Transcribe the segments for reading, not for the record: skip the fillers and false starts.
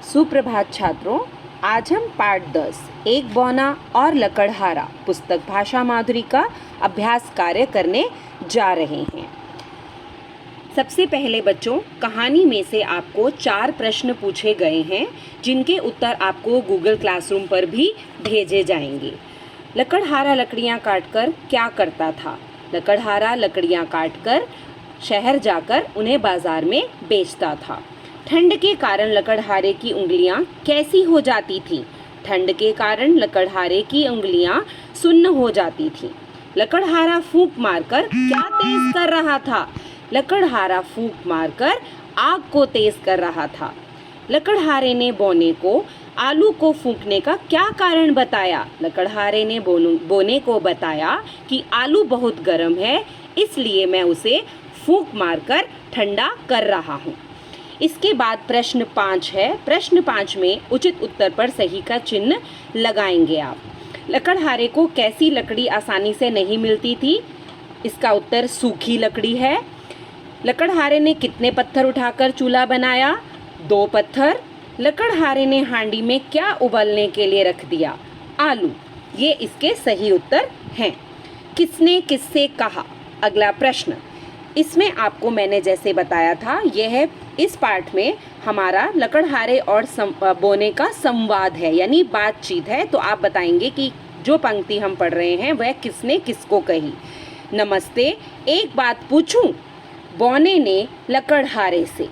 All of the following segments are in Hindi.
सुप्रभात छात्रों, आज हम पाठ 10 एक बौना और लकड़हारा पुस्तक भाषा माधुरी का अभ्यास कार्य करने जा रहे हैं। सबसे पहले बच्चों, कहानी में से आपको 4 प्रश्न पूछे गए हैं जिनके उत्तर आपको गूगल क्लासरूम पर भी भेजे जाएंगे। लकड़हारा लकड़ियाँ काटकर क्या करता था? लकड़हारा लकड़ियाँ काटकर शहर जाकर उन्हें बाजार में बेचता था। ठंड के कारण लकड़हारे की उंगलियां कैसी हो जाती थीं? ठंड के कारण लकड़हारे की उंगलियां सुन्न हो जाती थीं। लकड़हारा फूंक मारकर क्या तेज कर रहा था? लकड़हारा फूंक मारकर आग को तेज कर रहा था। लकड़हारे ने बौने को आलू को फूंकने का क्या कारण बताया? लकड़हारे ने बौने को बताया कि आलू बहुत गर्म है, इसलिए मैं उसे फूंक मारकर ठंडा कर रहा हूँ। इसके बाद प्रश्न 5 है। प्रश्न 5 में उचित उत्तर पर सही का चिन्ह लगाएंगे आप। लकड़हारे को कैसी लकड़ी आसानी से नहीं मिलती थी? इसका उत्तर सूखी लकड़ी है। लकड़हारे ने कितने पत्थर उठाकर चूल्हा बनाया? 2 पत्थर। लकड़हारे ने हांडी में क्या उबलने के लिए रख दिया? आलू। ये इसके सही उत्तर हैं। किसने किससे कहा? अगला प्रश्न, इसमें आपको मैंने जैसे बताया था, यह है इस पाठ में हमारा लकड़हारे और बौने का संवाद है, यानी बातचीत है। तो आप बताएंगे कि जो पंक्ति हम पढ़ रहे हैं वह किसने किसको कही। नमस्ते, एक बात पूछूं? बौने ने लकड़हारे से।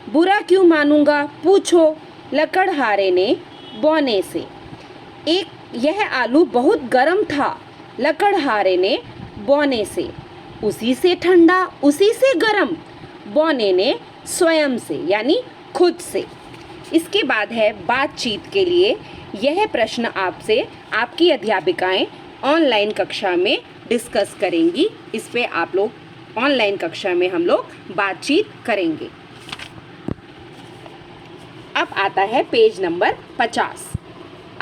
बुरा क्यों मानूंगा? पूछो, लकड़हारे ने बौने से। यह आलू बहुत गर्म था, लकड़हारे ने बौने से। उसी से ठंडा, उसी से गर्म, बौने ने स्वयं से, यानी खुद से। इसके बाद है बातचीत के लिए। यह प्रश्न आपसे आपकी अध्यापिकाएं ऑनलाइन कक्षा में डिस्कस करेंगी। इस पे आप लोग ऑनलाइन कक्षा में हम लोग बातचीत करेंगे। अब आता है पेज नंबर 50।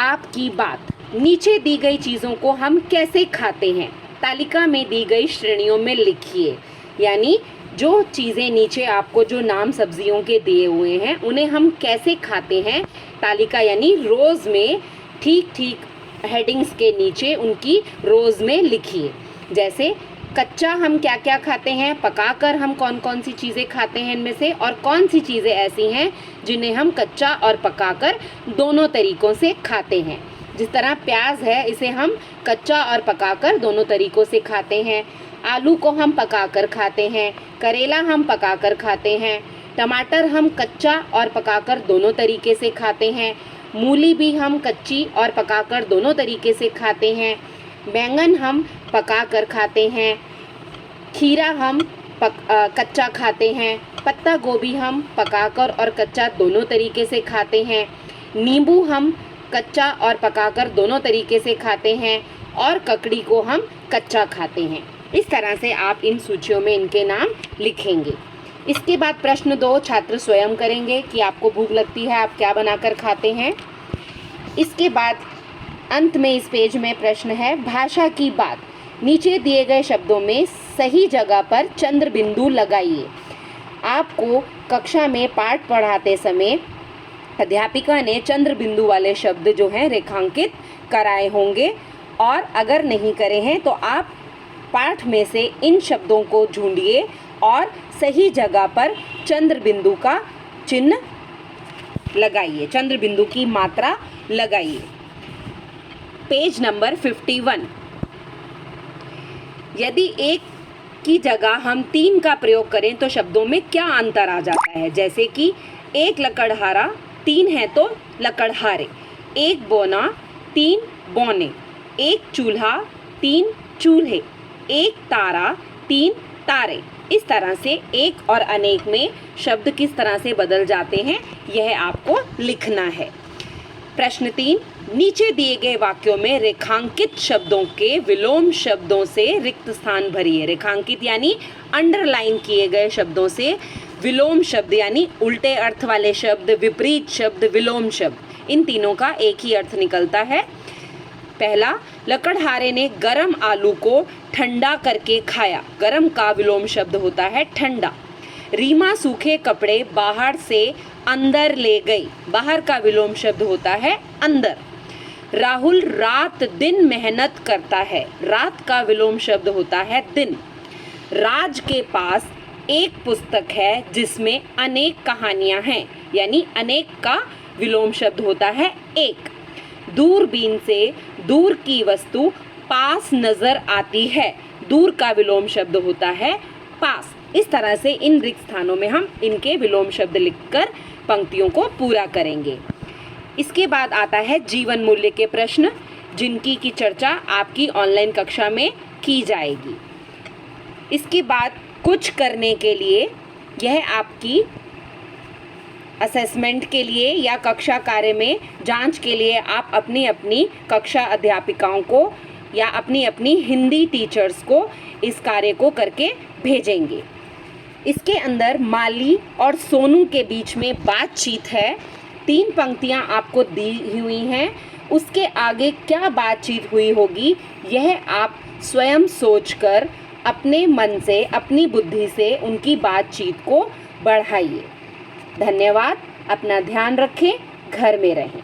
आपकी बात। नीचे दी गई चीज़ों को हम कैसे खाते हैं? तालिका में दी गई श्रेणियों में लिखिए। यानी जो चीज़ें नीचे आपको जो नाम सब्जियों के दिए हुए हैं उन्हें हम कैसे खाते हैं, तालिका यानी रोज़ में ठीक ठीक हेडिंग्स के नीचे उनकी रोज़ में लिखिए। जैसे कच्चा हम क्या क्या खाते हैं, पकाकर हम कौन कौन सी चीज़ें खाते हैं इनमें से, और कौन सी चीज़ें ऐसी हैं जिन्हें हम कच्चा और पकाकर दोनों तरीक़ों से खाते हैं। जिस तरह प्याज है, इसे हम कच्चा और पकाकर दोनों तरीक़ों से खाते हैं। आलू को हम पकाकर खाते हैं, करेला हम पकाकर खाते हैं, टमाटर हम कच्चा और पकाकर दोनों तरीके से खाते हैं, मूली भी हम कच्ची और पकाकर दोनों तरीके से खाते हैं, बैंगन हम पकाकर खाते हैं, खीरा हम कच्चा खाते हैं, पत्ता गोभी हम पकाकर और कच्चा दोनों तरीके से खाते हैं, नींबू हम कच्चा और पकाकर दोनों तरीके से खाते हैं, और ककड़ी को हम कच्चा खाते हैं। इस तरह से आप इन सूचियों में इनके नाम लिखेंगे। इसके बाद प्रश्न 2 छात्र स्वयं करेंगे कि आपको भूख लगती है, आप क्या बनाकर खाते हैं। इसके बाद अंत में इस पेज में प्रश्न है भाषा की बात। नीचे दिए गए शब्दों में सही जगह पर चंद्र बिंदु लगाइए। आपको कक्षा में पाठ पढ़ाते समय अध्यापिका ने चंद्र बिंदु वाले शब्द जो हैं रेखांकित कराए होंगे, और अगर नहीं करे हैं तो आप पाठ में से इन शब्दों को ढूंढिए और सही जगह पर चंद्र बिंदु का चिन्ह लगाइए, चंद्र बिंदु की मात्रा लगाइए। Page number 51। यदि एक की जगह हम 3 का प्रयोग करें तो शब्दों में क्या अंतर आ जाता है? जैसे कि एक लकड़हारा, 3 है तो लकड़हारे, एक बौना, 3 बौने, एक चूल्हा, 3 चूल्हे, एक तारा, 3 तारे। इस तरह से एक और अनेक में शब्द किस तरह से बदल जाते हैं यह आपको लिखना है। प्रश्न 3, नीचे दिए गए वाक्यों में रेखांकित शब्दों के विलोम शब्दों से रिक्त स्थान भरिए। रेखांकित यानी अंडरलाइन किए गए शब्दों से विलोम शब्द यानी उल्टे अर्थ वाले शब्द, विपरीत शब्द, विलोम शब्द, इन तीनों का एक ही अर्थ निकलता है। पहला, लकड़हारे ने गरम आलू को ठंडा करके खाया। गरम का विलोम शब्द होता है ठंडा। रीमा सूखे कपड़े बाहर से अंदर ले गई। बाहर का विलोम शब्द होता है अंदर। राहुल रात दिन मेहनत करता है। रात का विलोम शब्द होता है दिन। राज के पास एक पुस्तक है जिसमें अनेक कहानियां हैं, यानी अनेक का विलोम शब्द होता है एक। दूरबीन से दूर की वस्तु पास नजर आती है। दूर का विलोम शब्द होता है पास। इस तरह से इन रिक्त स्थानों में हम इनके विलोम शब्द लिखकर पंक्तियों को पूरा करेंगे। इसके बाद आता है जीवन मूल्य के प्रश्न, जिनकी की चर्चा आपकी ऑनलाइन कक्षा में की जाएगी। इसके बाद कुछ करने के लिए, यह आपकी असेसमेंट के लिए या कक्षा कार्य में जांच के लिए आप अपनी अपनी कक्षा अध्यापिकाओं को या अपनी अपनी हिंदी टीचर्स को इस कार्य को करके भेजेंगे। इसके अंदर माली और सोनू के बीच में बातचीत है। 3 पंक्तियां आपको दी हुई हैं। उसके आगे क्या बातचीत हुई होगी यह आप स्वयं सोचकर अपने मन से, अपनी बुद्धि से उनकी बातचीत को बढ़ाइए। धन्यवाद। अपना ध्यान रखें, घर में रहें।